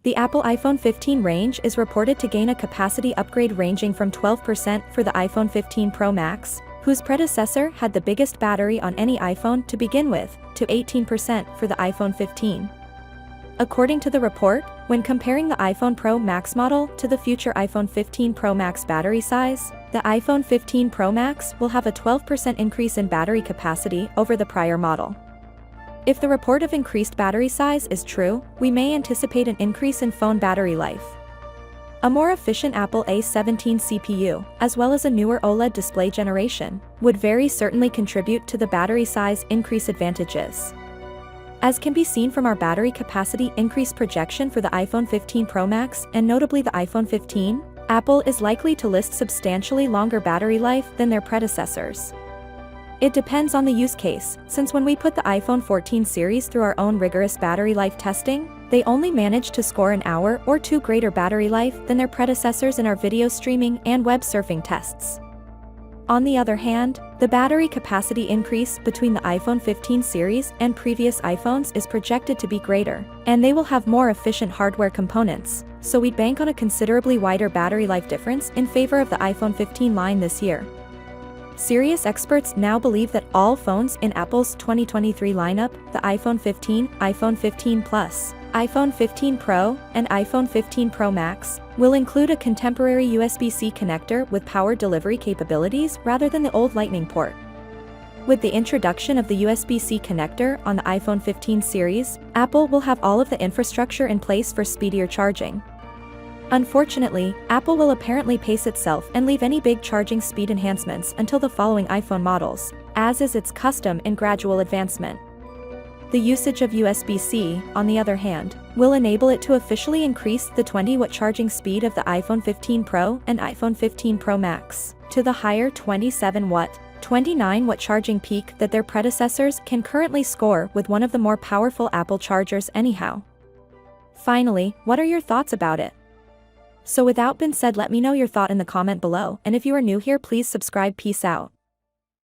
The Apple iPhone 15 range is reported to gain a capacity upgrade ranging from 12% for the iPhone 15 Pro Max, whose predecessor had the biggest battery on any iPhone to begin with, to 18% for the iPhone 15. According to the report, when comparing the iPhone Pro Max model to the future iPhone 15 Pro Max battery size, the iPhone 15 Pro Max will have a 12% increase in battery capacity over the prior model. If the report of increased battery size is true, we may anticipate an increase in phone battery life. A more efficient Apple A17 CPU, as well as a newer OLED display generation, would very certainly contribute to the battery size increase advantages. As can be seen from our battery capacity increase projection for the iPhone 15 Pro Max and notably the iPhone 15, Apple is likely to list substantially longer battery life than their predecessors. It depends on the use case, since when we put the iPhone 14 series through our own rigorous battery life testing, they only managed to score an hour or two greater battery life than their predecessors in our video streaming and web surfing tests. On the other hand, the battery capacity increase between the iPhone 15 series and previous iPhones is projected to be greater, and they will have more efficient hardware components, so we'd bank on a considerably wider battery life difference in favor of the iPhone 15 line this year. Serious experts now believe that all phones in Apple's 2023 lineup, the iPhone 15, iPhone 15 Plus, iPhone 15 Pro, and iPhone 15 Pro Max, will include a contemporary USB-C connector with power delivery capabilities rather than the old Lightning port. With the introduction of the USB-C connector on the iPhone 15 series, Apple will have all of the infrastructure in place for speedier charging. Unfortunately, Apple will apparently pace itself and leave any big charging speed enhancements until the following iPhone models, as is its custom in gradual advancement. The usage of USB-C, on the other hand, will enable it to officially increase the 20-watt charging speed of the iPhone 15 Pro and iPhone 15 Pro Max to the higher 27-watt, 29-watt charging peak that their predecessors can currently score with one of the more powerful Apple chargers anyhow. Finally, what are your thoughts about it? So without being said, let me know your thought in the comment below, and if you are new here, please subscribe. Peace out.